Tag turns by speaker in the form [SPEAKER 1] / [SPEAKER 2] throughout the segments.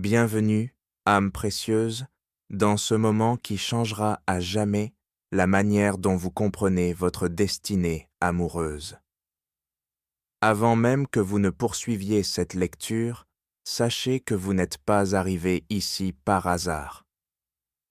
[SPEAKER 1] Bienvenue, âme précieuse, dans ce moment qui changera à jamais la manière dont vous comprenez votre destinée amoureuse. Avant même que vous ne poursuiviez cette lecture, sachez que vous n'êtes pas arrivé ici par hasard.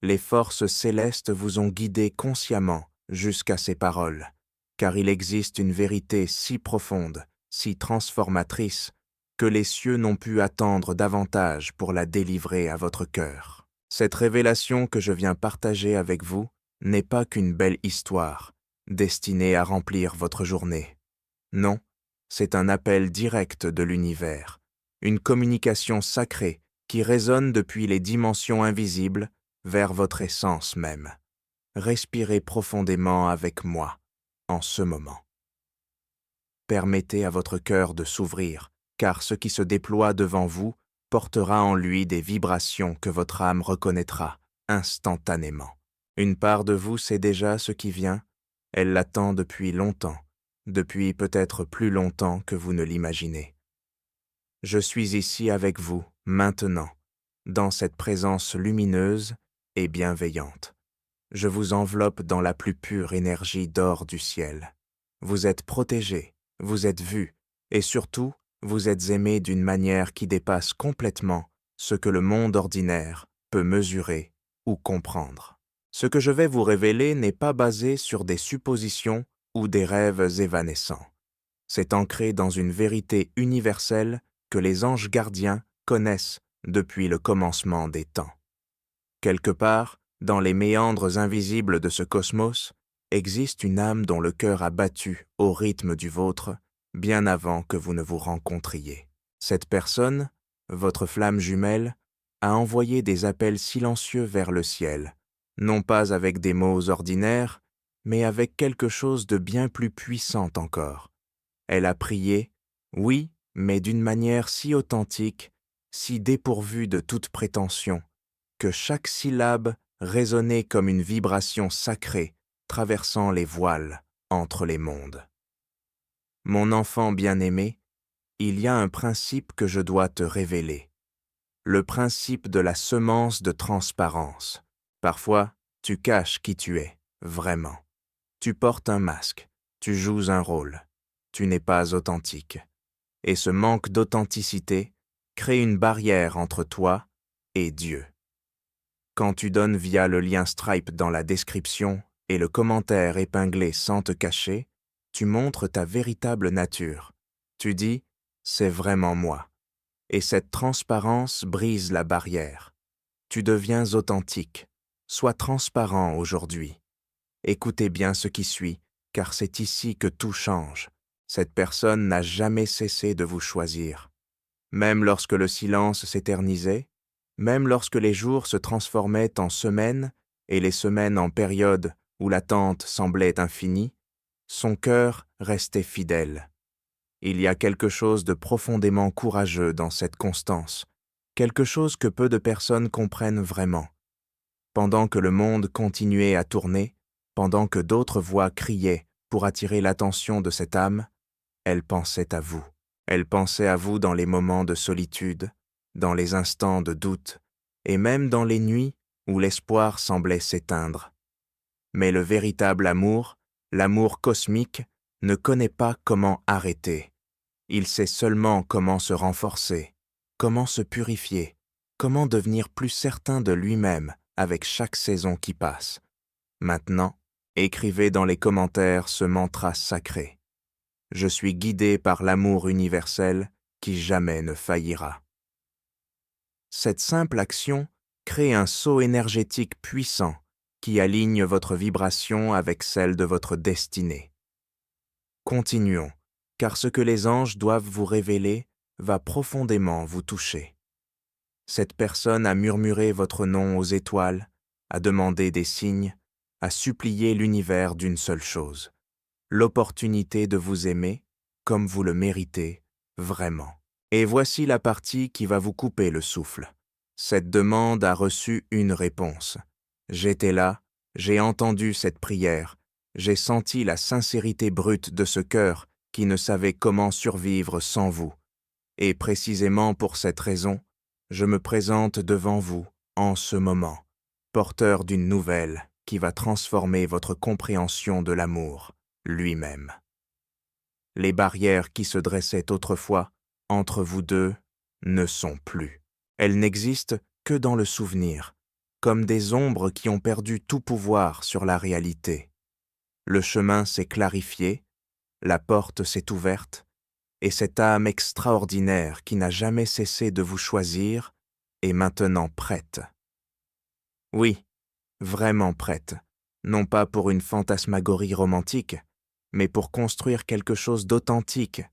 [SPEAKER 1] Les forces célestes vous ont guidé consciemment jusqu'à ces paroles, car il existe une vérité si profonde, si transformatrice, que les cieux n'ont pu attendre davantage pour la délivrer à votre cœur. Cette révélation que je viens partager avec vous n'est pas qu'une belle histoire, destinée à remplir votre journée. Non, c'est un appel direct de l'univers, une communication sacrée qui résonne depuis les dimensions invisibles vers votre essence même. Respirez profondément avec moi en ce moment. Permettez à votre cœur de s'ouvrir, car ce qui se déploie devant vous portera en lui des vibrations que votre âme reconnaîtra instantanément. Une part de vous sait déjà ce qui vient, elle l'attend depuis longtemps, depuis peut-être plus longtemps que vous ne l'imaginez. Je suis ici avec vous, maintenant, dans cette présence lumineuse et bienveillante. Je vous enveloppe dans la plus pure énergie d'or du ciel. Vous êtes protégés, vous êtes vus, et surtout, vous êtes aimés d'une manière qui dépasse complètement ce que le monde ordinaire peut mesurer ou comprendre. Ce que je vais vous révéler n'est pas basé sur des suppositions ou des rêves évanescents. C'est ancré dans une vérité universelle que les anges gardiens connaissent depuis le commencement des temps. Quelque part, dans les méandres invisibles de ce cosmos, existe une âme dont le cœur a battu au rythme du vôtre bien avant que vous ne vous rencontriez. Cette personne, votre flamme jumelle, a envoyé des appels silencieux vers le ciel, non pas avec des mots ordinaires, mais avec quelque chose de bien plus puissant encore. Elle a prié, oui, mais d'une manière si authentique, si dépourvue de toute prétention, que chaque syllabe résonnait comme une vibration sacrée traversant les voiles entre les mondes. Mon enfant bien-aimé, il y a un principe que je dois te révéler. Le principe de la semence de transparence. Parfois, tu caches qui tu es, vraiment. Tu portes un masque, tu joues un rôle. Tu n'es pas authentique. Et ce manque d'authenticité crée une barrière entre toi et Dieu. Quand tu donnes via le lien Stripe dans la description et le commentaire épinglé sans te cacher, tu montres ta véritable nature. Tu dis « c'est vraiment moi ». Et cette transparence brise la barrière. Tu deviens authentique. Sois transparent aujourd'hui. Écoutez bien ce qui suit, car c'est ici que tout change. Cette personne n'a jamais cessé de vous choisir. Même lorsque le silence s'éternisait, même lorsque les jours se transformaient en semaines et les semaines en périodes où l'attente semblait infinie, son cœur restait fidèle. Il y a quelque chose de profondément courageux dans cette constance, quelque chose que peu de personnes comprennent vraiment. Pendant que le monde continuait à tourner, pendant que d'autres voix criaient pour attirer l'attention de cette âme, elle pensait à vous. Elle pensait à vous dans les moments de solitude, dans les instants de doute, et même dans les nuits où l'espoir semblait s'éteindre. Mais le véritable amour, l'amour cosmique, ne connaît pas comment arrêter. Il sait seulement comment se renforcer, comment se purifier, comment devenir plus certain de lui-même avec chaque saison qui passe. Maintenant, écrivez dans les commentaires ce mantra sacré. Je suis guidé par l'amour universel qui jamais ne faillira. Cette simple action crée un saut énergétique puissant qui aligne votre vibration avec celle de votre destinée. Continuons, car ce que les anges doivent vous révéler va profondément vous toucher. Cette personne a murmuré votre nom aux étoiles, a demandé des signes, a supplié l'univers d'une seule chose, l'opportunité de vous aimer comme vous le méritez vraiment. Et voici la partie qui va vous couper le souffle. Cette demande a reçu une réponse. J'étais là, j'ai entendu cette prière, j'ai senti la sincérité brute de ce cœur qui ne savait comment survivre sans vous. Et précisément pour cette raison, je me présente devant vous en ce moment, porteur d'une nouvelle qui va transformer votre compréhension de l'amour lui-même. Les barrières qui se dressaient autrefois entre vous deux ne sont plus. Elles n'existent que dans le souvenir, comme des ombres qui ont perdu tout pouvoir sur la réalité. Le chemin s'est clarifié, la porte s'est ouverte, et cette âme extraordinaire qui n'a jamais cessé de vous choisir est maintenant prête. Oui, vraiment prête, non pas pour une fantasmagorie romantique, mais pour construire quelque chose d'authentique,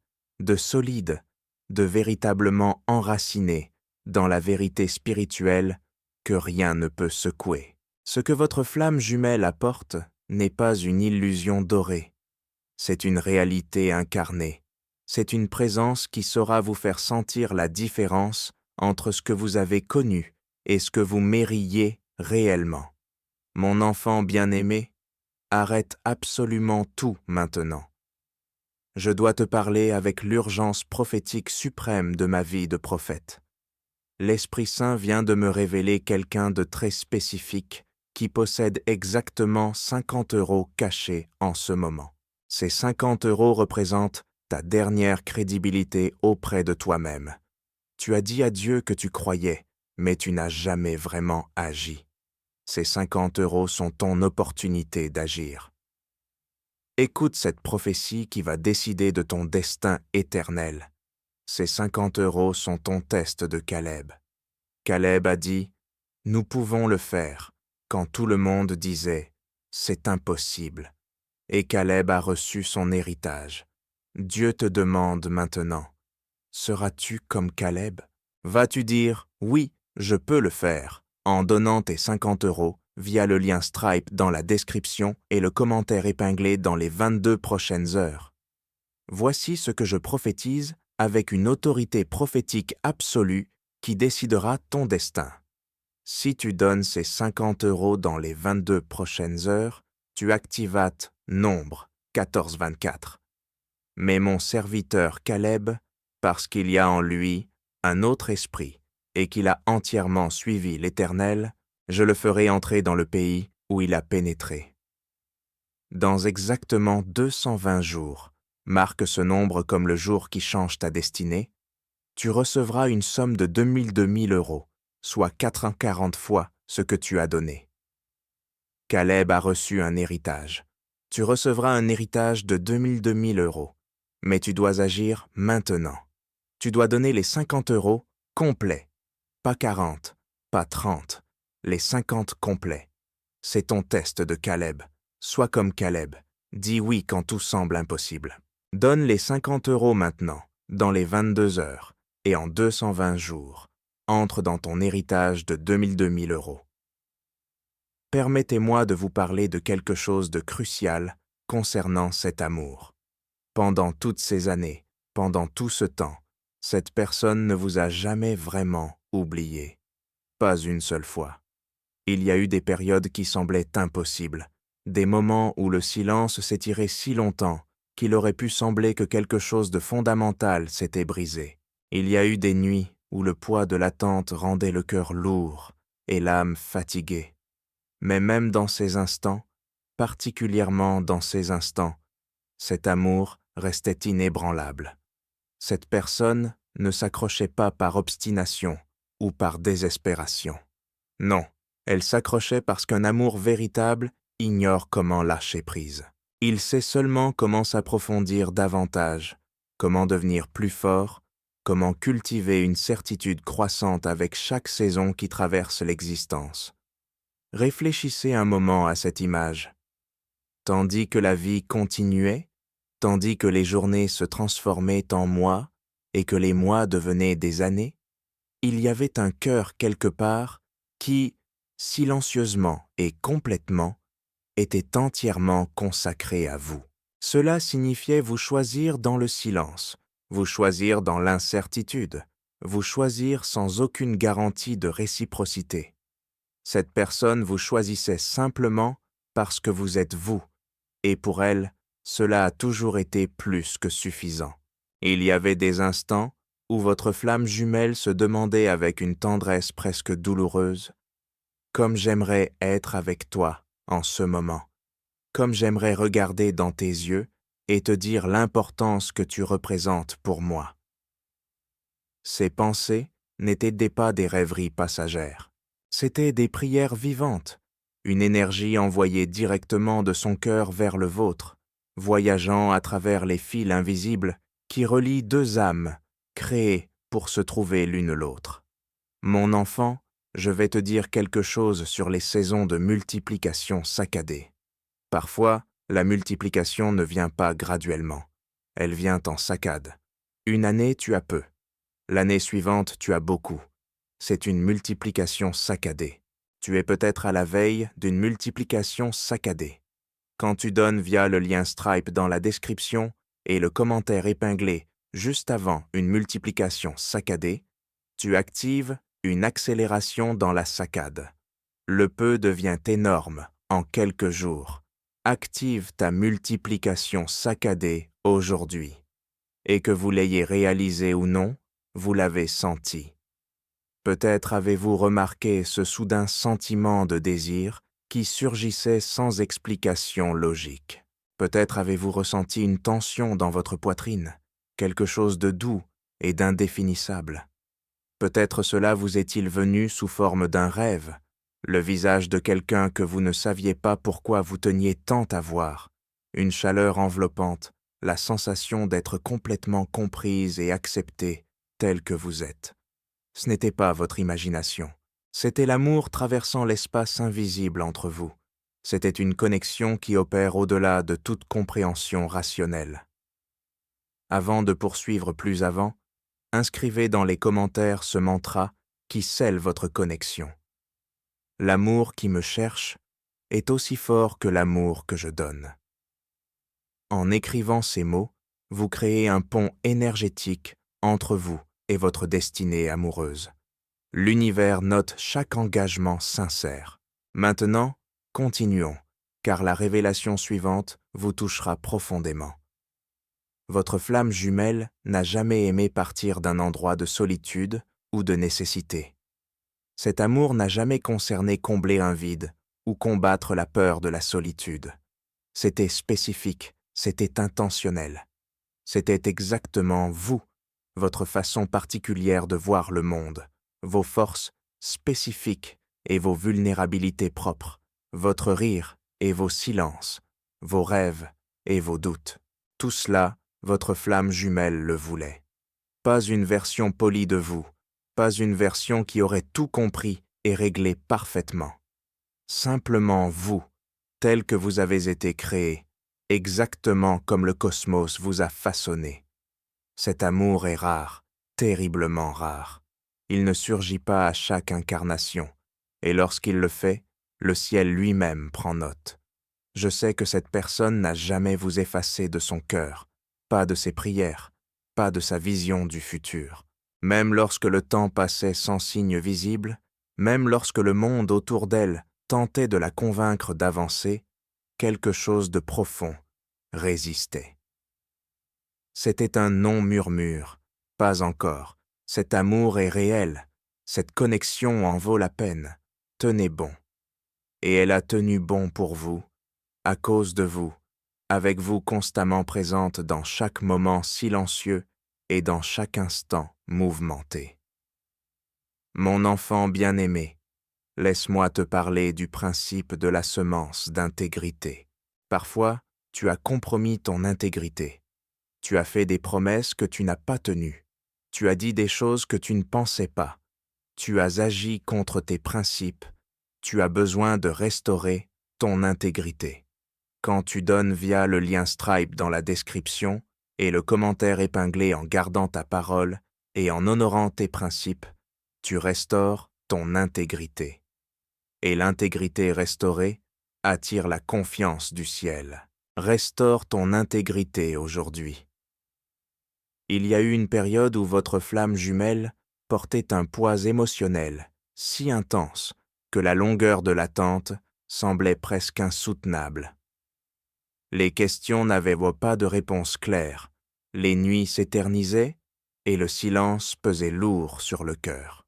[SPEAKER 1] de solide, de véritablement enraciné dans la vérité spirituelle que rien ne peut secouer. Ce que votre flamme jumelle apporte n'est pas une illusion dorée, c'est une réalité incarnée, c'est une présence qui saura vous faire sentir la différence entre ce que vous avez connu et ce que vous mériez réellement. Mon enfant bien-aimé, arrête absolument tout maintenant. Je dois te parler avec l'urgence prophétique suprême de ma vie de prophète. L'Esprit Saint vient de me révéler quelqu'un de très spécifique qui possède exactement 50 € cachés en ce moment. Ces 50 € représentent ta dernière crédibilité auprès de toi-même. Tu as dit à Dieu que tu croyais, mais tu n'as jamais vraiment agi. Ces 50 € sont ton opportunité d'agir. Écoute cette prophétie qui va décider de ton destin éternel. Ces 50 € sont ton test de Caleb. Caleb a dit « Nous pouvons le faire » quand tout le monde disait « C'est impossible ». Et Caleb a reçu son héritage. Dieu te demande maintenant « Seras-tu comme Caleb ?» Vas-tu dire « Oui, je peux le faire » en donnant tes 50 € via le lien Stripe dans la description et le commentaire épinglé dans les 22 prochaines heures. Voici ce que je prophétise avec une autorité prophétique absolue qui décidera ton destin. Si tu donnes ces 50 € dans les 22 prochaines heures, tu activates Nombre 1424. Mais mon serviteur Caleb, parce qu'il y a en lui un autre esprit et qu'il a entièrement suivi l'Éternel, je le ferai entrer dans le pays où il a pénétré. Dans exactement 220 jours, marque ce nombre comme le jour qui change ta destinée, tu recevras une somme de 2002 000 €, soit 440 fois ce que tu as donné. Caleb a reçu un héritage. Tu recevras un héritage de 2002 000 €, mais tu dois agir maintenant. Tu dois donner les 50 € complets, pas 40, pas 30, les 50 complets. C'est ton test de Caleb. Sois comme Caleb. Dis oui quand tout semble impossible. Donne les 50 € maintenant, dans les 22 heures, et en 220 jours. Entre dans ton héritage de 2002 000 €. Permettez-moi de vous parler de quelque chose de crucial concernant cet amour. Pendant toutes ces années, pendant tout ce temps, cette personne ne vous a jamais vraiment oublié. Pas une seule fois. Il y a eu des périodes qui semblaient impossibles, des moments où le silence s'étirait si longtemps qu'il aurait pu sembler que quelque chose de fondamental s'était brisé. Il y a eu des nuits où le poids de l'attente rendait le cœur lourd et l'âme fatiguée. Mais même dans ces instants, particulièrement dans ces instants, cet amour restait inébranlable. Cette personne ne s'accrochait pas par obstination ou par désespération. Non, elle s'accrochait parce qu'un amour véritable ignore comment lâcher prise. Il sait seulement comment s'approfondir davantage, comment devenir plus fort, comment cultiver une certitude croissante avec chaque saison qui traverse l'existence. Réfléchissez un moment à cette image. Tandis que la vie continuait, tandis que les journées se transformaient en mois et que les mois devenaient des années, il y avait un cœur quelque part qui, silencieusement et complètement, était entièrement consacré à vous. Cela signifiait vous choisir dans le silence, vous choisir dans l'incertitude, vous choisir sans aucune garantie de réciprocité. Cette personne vous choisissait simplement parce que vous êtes vous, et pour elle, cela a toujours été plus que suffisant. Il y avait des instants où votre flamme jumelle se demandait avec une tendresse presque douloureuse: comme j'aimerais être avec toi en ce moment, comme j'aimerais regarder dans tes yeux et te dire l'importance que tu représentes pour moi. Ces pensées n'étaient pas des rêveries passagères. C'étaient des prières vivantes, une énergie envoyée directement de son cœur vers le vôtre, voyageant à travers les fils invisibles qui relient deux âmes créées pour se trouver l'une l'autre. Mon enfant, je vais te dire quelque chose sur les saisons de multiplication saccadée. Parfois, la multiplication ne vient pas graduellement. Elle vient en saccade. Une année, tu as peu. L'année suivante, tu as beaucoup. C'est une multiplication saccadée. Tu es peut-être à la veille d'une multiplication saccadée. Quand tu donnes via le lien Stripe dans la description et le commentaire épinglé juste avant une multiplication saccadée, tu actives une accélération dans la saccade. Le peu devient énorme en quelques jours. Active ta multiplication saccadée aujourd'hui. Et que vous l'ayez réalisé ou non, vous l'avez senti. Peut-être avez-vous remarqué ce soudain sentiment de désir qui surgissait sans explication logique. Peut-être avez-vous ressenti une tension dans votre poitrine, quelque chose de doux et d'indéfinissable. Peut-être cela vous est-il venu sous forme d'un rêve, le visage de quelqu'un que vous ne saviez pas pourquoi vous teniez tant à voir, une chaleur enveloppante, la sensation d'être complètement comprise et acceptée telle que vous êtes. Ce n'était pas votre imagination, c'était l'amour traversant l'espace invisible entre vous. C'était une connexion qui opère au-delà de toute compréhension rationnelle. Avant de poursuivre plus avant, inscrivez dans les commentaires ce mantra qui scelle votre connexion. L'amour qui me cherche est aussi fort que l'amour que je donne. En écrivant ces mots, vous créez un pont énergétique entre vous et votre destinée amoureuse. L'univers note chaque engagement sincère. Maintenant, continuons, car la révélation suivante vous touchera profondément. Votre flamme jumelle n'a jamais aimé partir d'un endroit de solitude ou de nécessité. Cet amour n'a jamais concerné combler un vide ou combattre la peur de la solitude. C'était spécifique, c'était intentionnel. C'était exactement vous, votre façon particulière de voir le monde, vos forces spécifiques et vos vulnérabilités propres, votre rire et vos silences, vos rêves et vos doutes. Tout cela, votre flamme jumelle le voulait. Pas une version polie de vous, pas une version qui aurait tout compris et réglé parfaitement. Simplement vous, tel que vous avez été créé, exactement comme le cosmos vous a façonné. Cet amour est rare, terriblement rare. Il ne surgit pas à chaque incarnation, et lorsqu'il le fait, le ciel lui-même prend note. Je sais que cette personne n'a jamais vous effacé de son cœur, pas de ses prières, pas de sa vision du futur. Même lorsque le temps passait sans signe visible, même lorsque le monde autour d'elle tentait de la convaincre d'avancer, quelque chose de profond résistait. C'était un non-murmure, pas encore. Cet amour est réel, cette connexion en vaut la peine. Tenez bon. Et elle a tenu bon pour vous, à cause de vous, avec vous constamment présente dans chaque moment silencieux et dans chaque instant mouvementé. Mon enfant bien-aimé, laisse-moi te parler du principe de la semence d'intégrité. Parfois, tu as compromis ton intégrité. Tu as fait des promesses que tu n'as pas tenues. Tu as dit des choses que tu ne pensais pas. Tu as agi contre tes principes. Tu as besoin de restaurer ton intégrité. Quand tu donnes via le lien Stripe dans la description et le commentaire épinglé en gardant ta parole et en honorant tes principes, tu restaures ton intégrité. Et l'intégrité restaurée attire la confiance du ciel. Restaure ton intégrité aujourd'hui. Il y a eu une période où votre flamme jumelle portait un poids émotionnel si intense que la longueur de l'attente semblait presque insoutenable. Les questions n'avaient pas de réponse claire, les nuits s'éternisaient et le silence pesait lourd sur le cœur.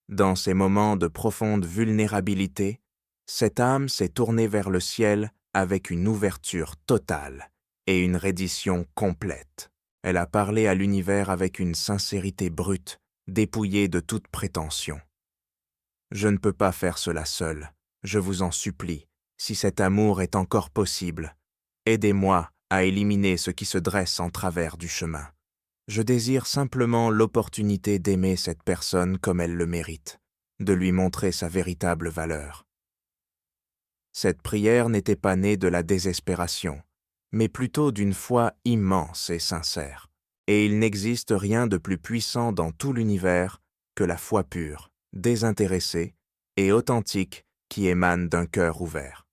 [SPEAKER 1] Dans ces moments de profonde vulnérabilité, cette âme s'est tournée vers le ciel avec une ouverture totale et une reddition complète. Elle a parlé à l'univers avec une sincérité brute, dépouillée de toute prétention. Je ne peux pas faire cela seul, je vous en supplie, si cet amour est encore possible. Aidez-moi à éliminer ce qui se dresse en travers du chemin. Je désire simplement l'opportunité d'aimer cette personne comme elle le mérite, de lui montrer sa véritable valeur. Cette prière n'était pas née de la désespération, mais plutôt d'une foi immense et sincère. Et il n'existe rien de plus puissant dans tout l'univers que la foi pure, désintéressée et authentique qui émane d'un cœur ouvert.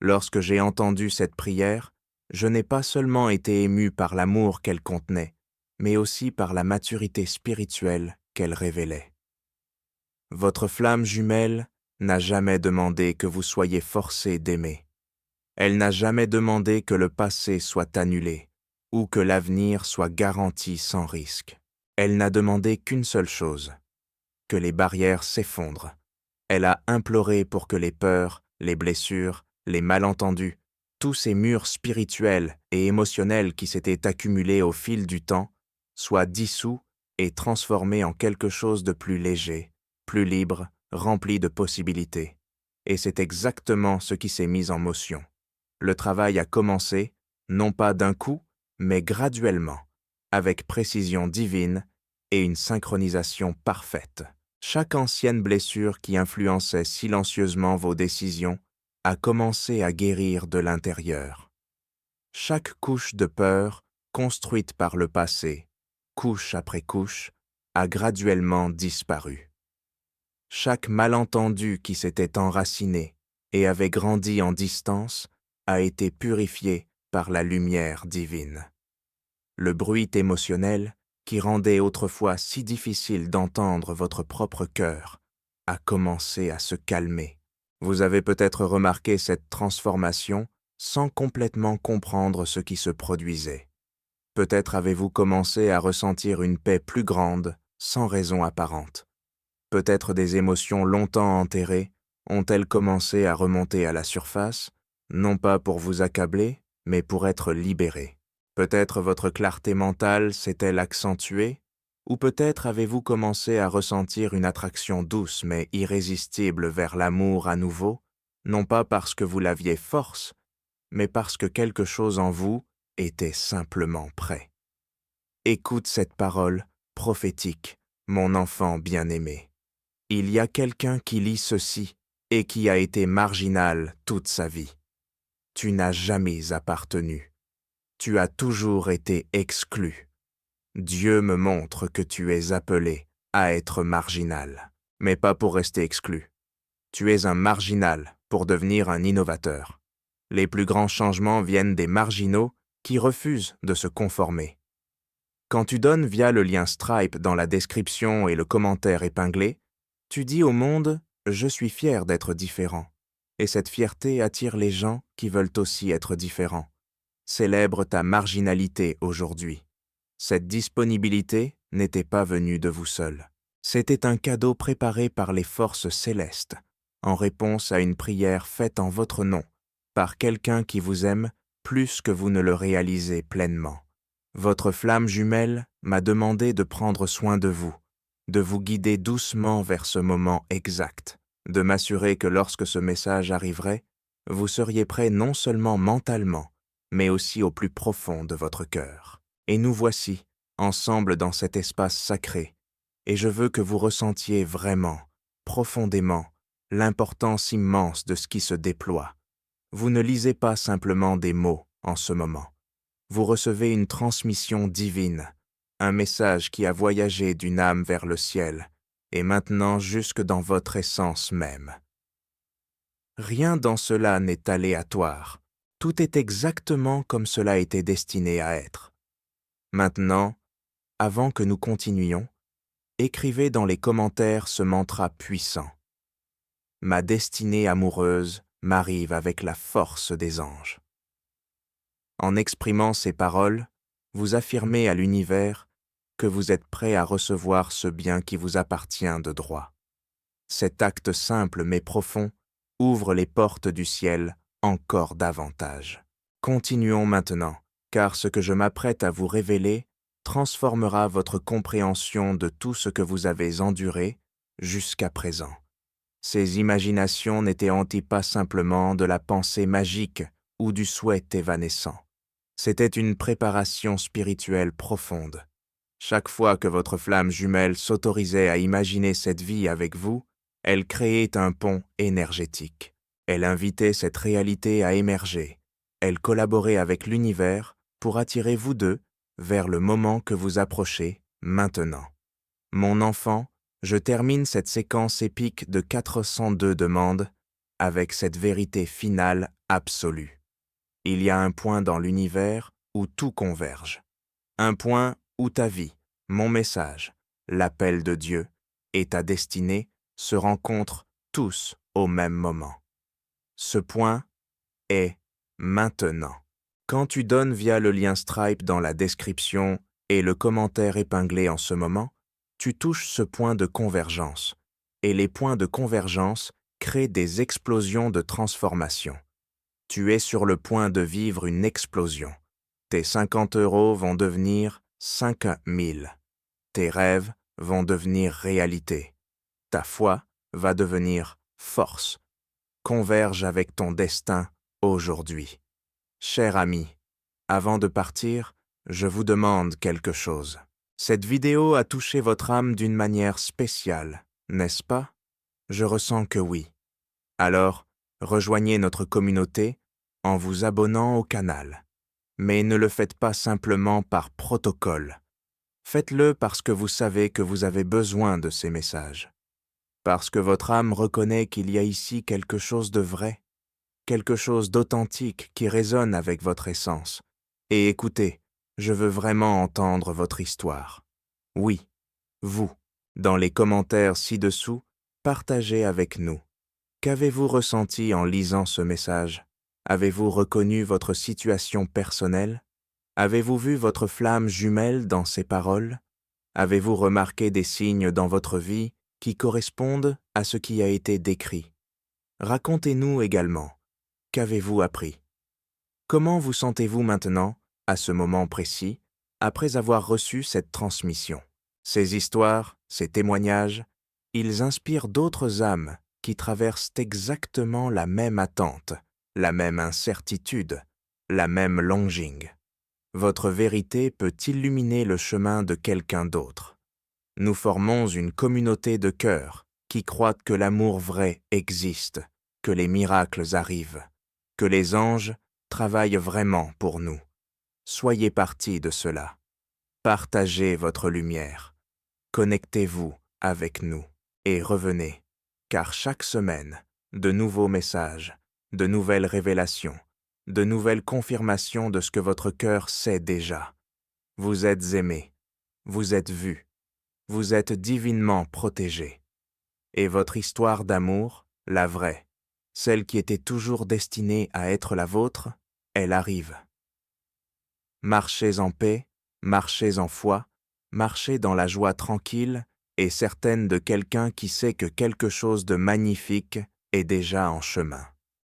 [SPEAKER 1] Lorsque j'ai entendu cette prière, je n'ai pas seulement été ému par l'amour qu'elle contenait, mais aussi par la maturité spirituelle qu'elle révélait. Votre flamme jumelle n'a jamais demandé que vous soyez forcés d'aimer. Elle n'a jamais demandé que le passé soit annulé ou que l'avenir soit garanti sans risque. Elle n'a demandé qu'une seule chose, que les barrières s'effondrent. Elle a imploré pour que les peurs, les blessures, les malentendus, tous ces murs spirituels et émotionnels qui s'étaient accumulés au fil du temps, soient dissous et transformés en quelque chose de plus léger, plus libre, rempli de possibilités. Et c'est exactement ce qui s'est mis en motion. Le travail a commencé, non pas d'un coup, mais graduellement, avec précision divine et une synchronisation parfaite. Chaque ancienne blessure qui influençait silencieusement vos décisions a commencé à guérir de l'intérieur. Chaque couche de peur, construite par le passé, couche après couche, a graduellement disparu. Chaque malentendu qui s'était enraciné et avait grandi en distance a été purifié par la lumière divine. Le bruit émotionnel, qui rendait autrefois si difficile d'entendre votre propre cœur, a commencé à se calmer. Vous avez peut-être remarqué cette transformation sans complètement comprendre ce qui se produisait. Peut-être avez-vous commencé à ressentir une paix plus grande, sans raison apparente. Peut-être des émotions longtemps enterrées ont-elles commencé à remonter à la surface, non pas pour vous accabler, mais pour être libérées. Peut-être votre clarté mentale s'est-elle accentuée, ou peut-être avez-vous commencé à ressentir une attraction douce mais irrésistible vers l'amour à nouveau, non pas parce que vous l'aviez force, mais parce que quelque chose en vous était simplement prêt. Écoute cette parole prophétique, mon enfant bien-aimé. Il y a quelqu'un qui lit ceci et qui a été marginal toute sa vie. Tu n'as jamais appartenu. Tu as toujours été exclu. Dieu me montre que tu es appelé à être marginal, mais pas pour rester exclu. Tu es un marginal pour devenir un innovateur. Les plus grands changements viennent des marginaux qui refusent de se conformer. Quand tu donnes via le lien Stripe dans la description et le commentaire épinglé, tu dis au monde « Je suis fier d'être différent ». Et cette fierté attire les gens qui veulent aussi être différents. Célèbre ta marginalité aujourd'hui. Cette disponibilité n'était pas venue de vous seul. C'était un cadeau préparé par les forces célestes, en réponse à une prière faite en votre nom, par quelqu'un qui vous aime plus que vous ne le réalisez pleinement. Votre flamme jumelle m'a demandé de prendre soin de vous guider doucement vers ce moment exact, de m'assurer que lorsque ce message arriverait, vous seriez prêt non seulement mentalement, mais aussi au plus profond de votre cœur. Et nous voici, ensemble dans cet espace sacré, et je veux que vous ressentiez vraiment, profondément, l'importance immense de ce qui se déploie. Vous ne lisez pas simplement des mots en ce moment. Vous recevez une transmission divine, un message qui a voyagé d'une âme vers le ciel, et maintenant jusque dans votre essence même. Rien dans cela n'est aléatoire. Tout est exactement comme cela était destiné à être. Maintenant, avant que nous continuions, écrivez dans les commentaires ce mantra puissant. Ma destinée amoureuse m'arrive avec la force des anges. En exprimant ces paroles, vous affirmez à l'univers que vous êtes prêt à recevoir ce bien qui vous appartient de droit. Cet acte simple mais profond ouvre les portes du ciel encore davantage. Continuons maintenant, car ce que je m'apprête à vous révéler transformera votre compréhension de tout ce que vous avez enduré jusqu'à présent. Ces imaginations n'étaient pas simplement de la pensée magique ou du souhait évanescent. C'était une préparation spirituelle profonde. Chaque fois que votre flamme jumelle s'autorisait à imaginer cette vie avec vous, elle créait un pont énergétique. Elle invitait cette réalité à émerger. Elle collaborait avec l'univers pour attirer vous deux vers le moment que vous approchez maintenant. Mon enfant, je termine cette séquence épique de 402 demandes avec cette vérité finale absolue. Il y a un point dans l'univers où tout converge. Un point où ta vie, mon message, l'appel de Dieu et ta destinée se rencontrent tous au même moment. Ce point est maintenant. Quand tu donnes via le lien Stripe dans la description et le commentaire épinglé en ce moment, tu touches ce point de convergence. Et les points de convergence créent des explosions de transformation. Tu es sur le point de vivre une explosion. Tes 50 € vont devenir 5000. Tes rêves vont devenir réalité. Ta foi va devenir force. Converge avec ton destin aujourd'hui. Cher ami, avant de partir, je vous demande quelque chose. Cette vidéo a touché votre âme d'une manière spéciale, n'est-ce pas? Je ressens que oui. Alors, rejoignez notre communauté en vous abonnant au canal. Mais ne le faites pas simplement par protocole. Faites-le parce que vous savez que vous avez besoin de ces messages. Parce que votre âme reconnaît qu'il y a ici quelque chose de vrai, quelque chose d'authentique qui résonne avec votre essence. Et écoutez, je veux vraiment entendre votre histoire. Oui, vous, dans les commentaires ci-dessous, partagez avec nous. Qu'avez-vous ressenti en lisant ce message? Avez-vous reconnu votre situation personnelle? Avez-vous vu votre flamme jumelle dans ces paroles? Avez-vous remarqué des signes dans votre vie qui correspondent à ce qui a été décrit? Racontez-nous également. Qu'avez-vous appris? Comment vous sentez-vous maintenant, à ce moment précis, après avoir reçu cette transmission? Ces histoires, ces témoignages, ils inspirent d'autres âmes qui traversent exactement la même attente, la même incertitude, la même longing. Votre vérité peut illuminer le chemin de quelqu'un d'autre. Nous formons une communauté de cœur qui croit que l'amour vrai existe, que les miracles arrivent, que les anges travaillent vraiment pour nous. Soyez partie de cela. Partagez votre lumière. Connectez-vous avec nous et revenez, car chaque semaine, de nouveaux messages, de nouvelles révélations, de nouvelles confirmations de ce que votre cœur sait déjà. Vous êtes aimé, vous êtes vu, vous êtes divinement protégé. Et votre histoire d'amour, la vraie, celle qui était toujours destinée à être la vôtre, elle arrive. Marchez en paix, marchez en foi, marchez dans la joie tranquille et certaine de quelqu'un qui sait que quelque chose de magnifique est déjà en chemin.